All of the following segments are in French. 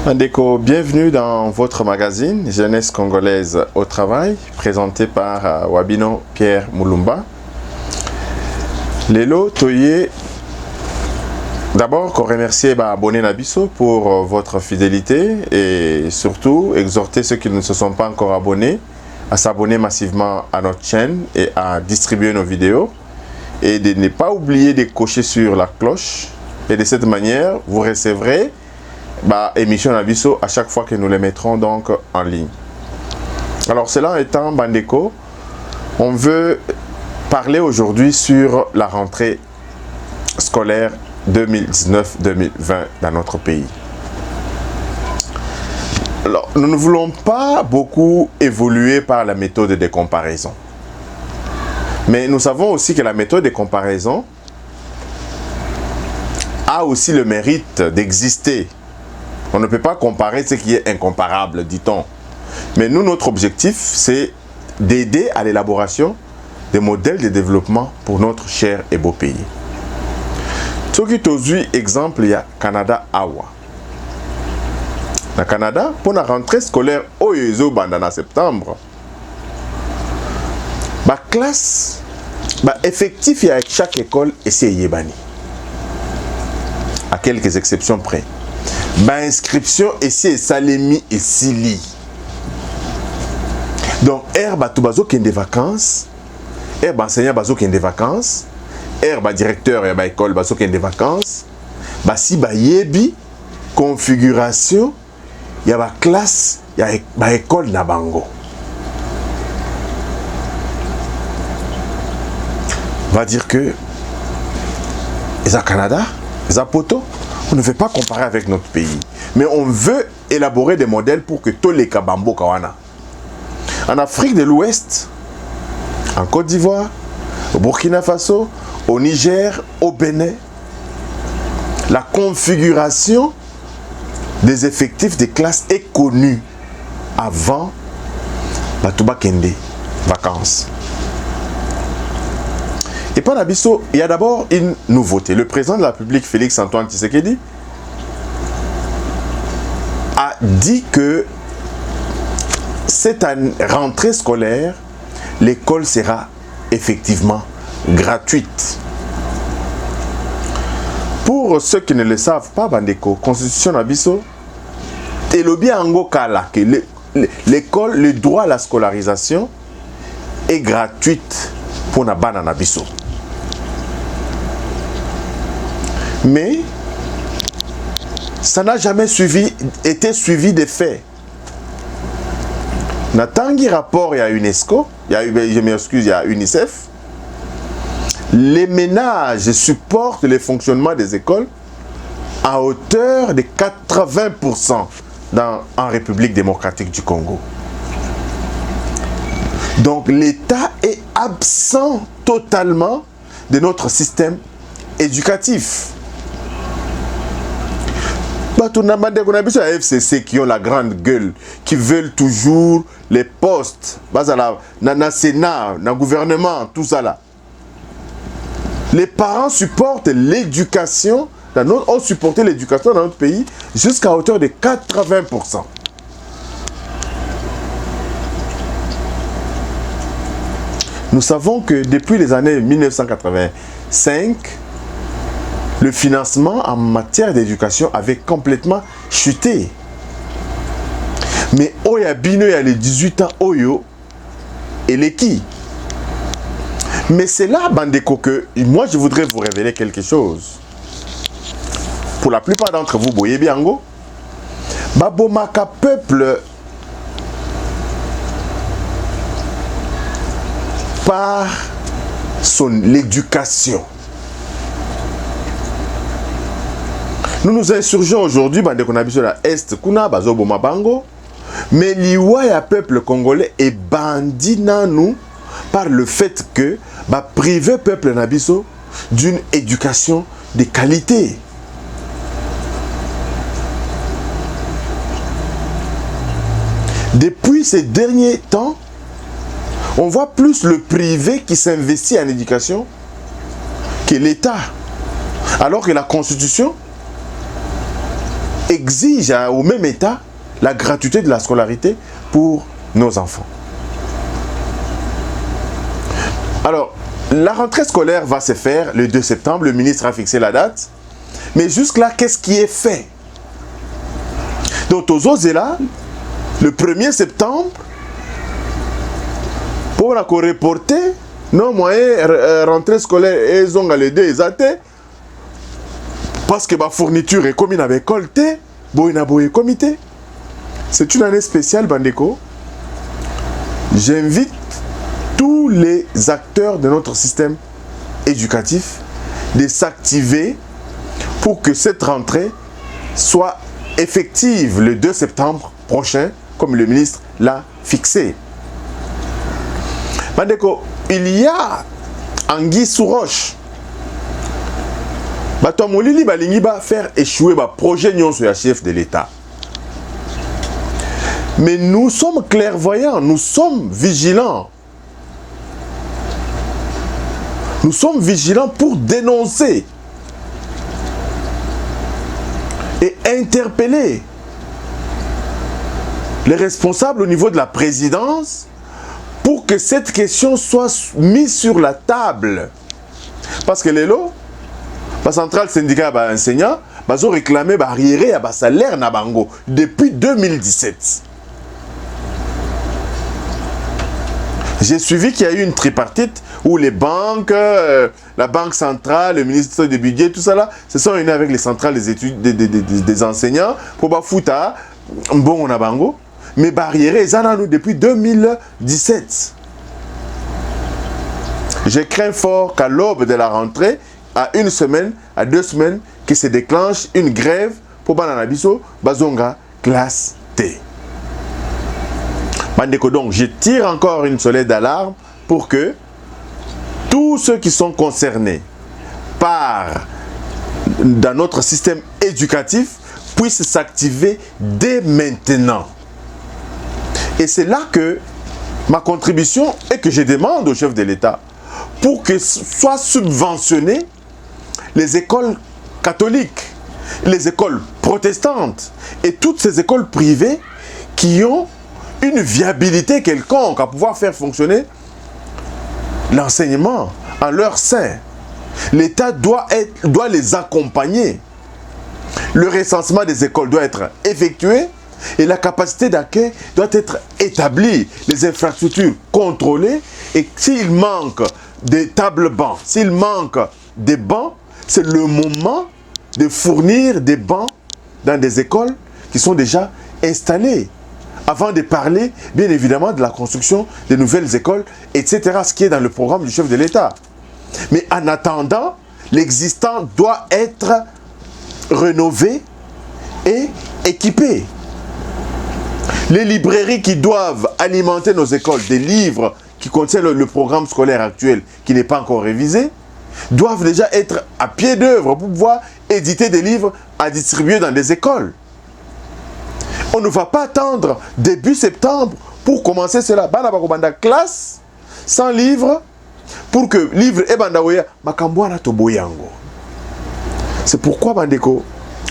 Ndeko, bienvenue dans votre magazine Jeunesse congolaise au travail, présenté par Wabino Pierre Moulumba. Lelo Toye, d'abord, qu'on remercie abonné Nabiso pour votre fidélité et surtout exhorter ceux qui ne se sont pas encore abonnés à s'abonner massivement à notre chaîne et à distribuer nos vidéos et de ne pas oublier de cocher sur la cloche. Et de cette manière, vous recevrez émission Nabiso à chaque fois que nous les mettrons donc en ligne. Alors cela étant, Bandeko, on veut parler aujourd'hui sur la rentrée scolaire 2019-2020 dans notre pays. Alors, nous ne voulons pas beaucoup évoluer par la méthode de comparaison. Mais nous savons aussi que la méthode de comparaison a aussi le mérite d'exister. On ne peut pas comparer ce qui est incomparable, dit-on. Mais nous, notre objectif, c'est d'aider à l'élaboration des modèles de développement pour notre cher et beau pays. Ce qui est exemple, il y a Canada Awa. Dans Canada, pour la rentrée scolaire au en septembre, la classe effectif avec chaque école et c'est Yébani. À quelques exceptions près. Inscription ici et Salemi et Sili. Donc, tout bazo qui des vacances, enseignant bazo qui des vacances, directeur et école bazo qui des vacances, si yebi configuration, il y a classe, il y a école na bango. On va dire que les Canada, les poto. On ne veut pas comparer avec notre pays, mais on veut élaborer des modèles pour que tous les Kabambo Kawana. En Afrique de l'Ouest, en Côte d'Ivoire, au Burkina Faso, au Niger, au Bénin, la configuration des effectifs des classes est connue avant Batouba Kende, vacances. Et par Nabiso, il y a d'abord une nouveauté. Le président de la République, Félix Antoine Tshisekedi, a dit que cette rentrée scolaire, l'école sera effectivement gratuite. Pour ceux qui ne le savent pas, Bandeko, Constitution Nabiso, Telobi Ango Kala, que l'école, le droit à la scolarisation est gratuite pour Nabana Nabiso. Mais ça n'a jamais été suivi des faits. Natangi rapport, il y a UNESCO, je m'excuse, il y a UNICEF. Les ménages supportent le fonctionnement des écoles à hauteur de 80% en République démocratique du Congo. Donc l'État est absent totalement de notre système éducatif. On a des FCC qui ont la grande gueule, qui veulent toujours les postes, dans le Sénat, dans le gouvernement, tout ça là. Les parents supportent l'éducation, ont supporté l'éducation dans notre pays jusqu'à hauteur de 80%. Nous savons que depuis les années 1985, le financement en matière d'éducation avait complètement chuté. Mais Oyabino, il y a les 18 ans, Oyo et les qui. Mais c'est là, Bandeko, que moi je voudrais vous révéler quelque chose. Pour la plupart d'entre vous, Boye Biango, Babomaka peuple par l'éducation. Nous nous insurgeons aujourd'hui, qu'on a vu sur la Est, Kuna, Bazobo Mabango, mais l'Iwa peuple congolais est bandit dans nous par le fait que privé peuple Nabiso d'une éducation de qualité. Depuis ces derniers temps, on voit plus le privé qui s'investit en éducation que l'État. Alors que la Constitution exige au même État la gratuité de la scolarité pour nos enfants. Alors, la rentrée scolaire va se faire le 2 septembre, le ministre a fixé la date, mais jusque-là, qu'est-ce qui est fait? Donc, aux là, le 1er septembre, pour la reporter, non, moyen rentrée scolaire, ils ont les deux, ils ont parce que ma fourniture est comme une école, comité. C'est une année spéciale, Bandeko. J'invite tous les acteurs de notre système éducatif de s'activer pour que cette rentrée soit effective le 2 septembre prochain, comme le ministre l'a fixé. Bandeko, il y a Anguille sous roche. Bato molili balingi ba faire échouer ba projet nyonso ya chef de l'État. Mais nous sommes clairvoyants, nous sommes vigilants. Nous sommes vigilants pour dénoncer et interpeller les responsables au niveau de la présidence pour que cette question soit mise sur la table. Parce que les lots, la centrale syndicat enseignant, ils ont réclamé arriéré à salaire na bango depuis 2017. J'ai suivi qu'il y a eu une tripartite où les banques, la banque centrale, le ministère du budget, tout ça là, se sont unis avec les centrales des études des enseignants pour bafouta bon na bango. Mais barrières, ils en ont depuis 2017. Je crains fort qu'à l'aube de la rentrée, à 1 semaine, à 2 semaines, que se déclenche une grève pour Bananabiso, Bazonga, classe T. Bandeko, donc, je tire encore une sonnette d'alarme pour que tous ceux qui sont concernés dans notre système éducatif puissent s'activer dès maintenant. Et c'est là que ma contribution est que je demande au chef de l'État pour que soient subventionnées les écoles catholiques, les écoles protestantes et toutes ces écoles privées qui ont une viabilité quelconque à pouvoir faire fonctionner l'enseignement en leur sein. L'État doit les accompagner. Le recensement des écoles doit être effectué et la capacité d'accueil doit être établie. Les infrastructures contrôlées et s'il manque des tables bancs, s'il manque des bancs, c'est le moment de fournir des bancs dans des écoles qui sont déjà installées. Avant de parler, bien évidemment, de la construction de nouvelles écoles, etc., ce qui est dans le programme du chef de l'État. Mais en attendant, l'existant doit être rénové et équipé. Les librairies qui doivent alimenter nos écoles des livres qui contiennent le programme scolaire actuel qui n'est pas encore révisé, doivent déjà être à pied d'œuvre pour pouvoir éditer des livres à distribuer dans des écoles. On ne va pas attendre début septembre pour commencer cela. Bana bakobanda classe sans livre pour que livre et bandaoya makambwana toboyango. C'est pourquoi bandeko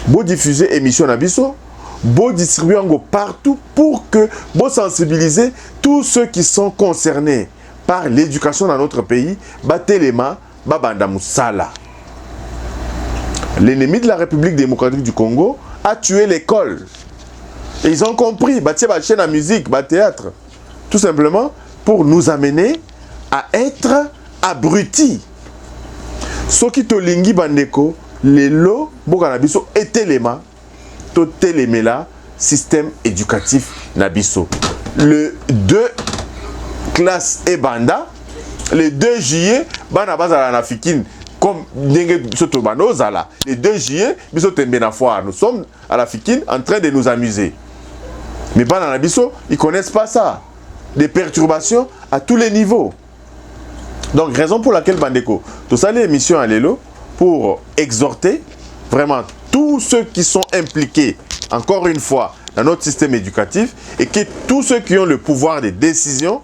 bo diffuser émission na biso, bo distribuer ngo partout pour que bo sensibiliser tous ceux qui sont concernés par l'éducation dans notre pays, batelema babanda musala. L'ennemi de la République démocratique du Congo a tué l'école. Et ils ont compris, bâtir la chaîne à musique, bâtir théâtre, tout simplement pour nous amener à être abrutis. Ce qui te lingi bandeko, les lots, bokanabiso et téléma, to télémela, système éducatif nabiso. Le 2 classe et banda, le 2 juillet, bana bazala na fikine. Comme les 2 juillet, nous sommes à la Fikine en train de nous amuser. Mais Banana Bisso, ils ne connaissent pas ça. Des perturbations à tous les niveaux. Donc, raison pour laquelle Bandeko, tout ça, l'émission à l'élo, pour exhorter vraiment tous ceux qui sont impliqués, encore une fois, dans notre système éducatif, et que tous ceux qui ont le pouvoir de décision,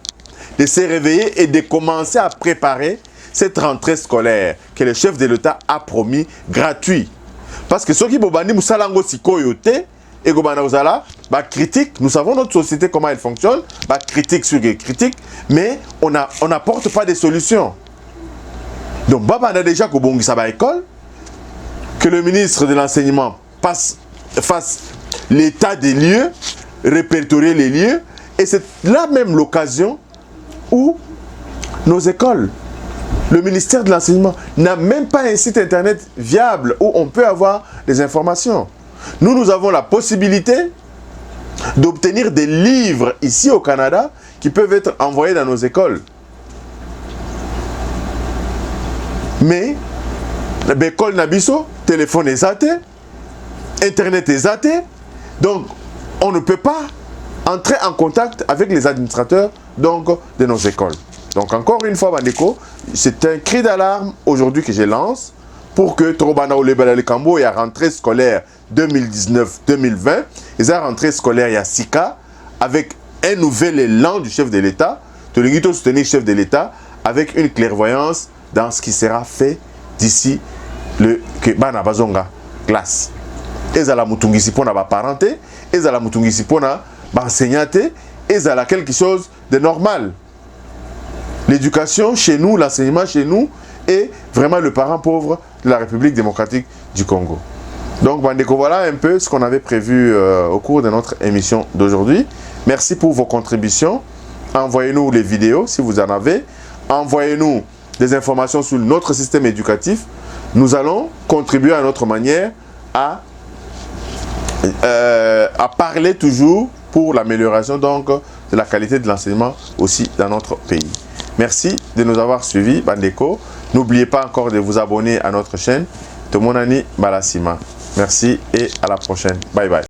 de se réveiller et de commencer à préparer cette rentrée scolaire que le chef de l'État a promis gratuit. Parce que ceux qui bobandi musalango sikoyote et gobana ozala, bah critique, nous savons notre société comment elle fonctionne, bah critique sur les critiques, mais on n'apporte pas des solutions. Donc baba a déjà kobongi sa ba école, que le ministre de l'enseignement fasse l'état des lieux, répertorier les lieux, et c'est là même l'occasion où nos écoles, le ministère de l'enseignement n'a même pas un site internet viable où on peut avoir des informations. Nous avons la possibilité d'obtenir des livres ici au Canada qui peuvent être envoyés dans nos écoles. Mais l'école Nabiso, téléphone est zaté, internet est zaté, donc on ne peut pas entrer en contact avec les administrateurs donc, de nos écoles. Donc encore une fois, Bandeko, c'est un cri d'alarme aujourd'hui que je lance pour que Trobana Olebala Kambo et la rentrée scolaire 2019-2020, et la rentrée scolaire il y a 6 cas, avec un nouvel élan du chef de l'État, de l'unité soutenir le chef de l'État, avec une clairvoyance dans ce qui sera fait d'ici le Bana Bazonga classe. Et ça la mutungisi pour na parenté, et ça la mutungisi pour na enseignaté, et ça la quelque chose de normal. L'éducation chez nous, l'enseignement chez nous est vraiment le parent pauvre de la République démocratique du Congo. Donc, Bandeko, voilà un peu ce qu'on avait prévu au cours de notre émission d'aujourd'hui. Merci pour vos contributions. Envoyez-nous les vidéos si vous en avez. Envoyez-nous des informations sur notre système éducatif. Nous allons contribuer à notre manière à parler toujours pour l'amélioration donc de la qualité de l'enseignement aussi dans notre pays. Merci de nous avoir suivis, Bandeko. N'oubliez pas encore de vous abonner à notre chaîne. Tomonani Balasima. Merci et à la prochaine. Bye bye.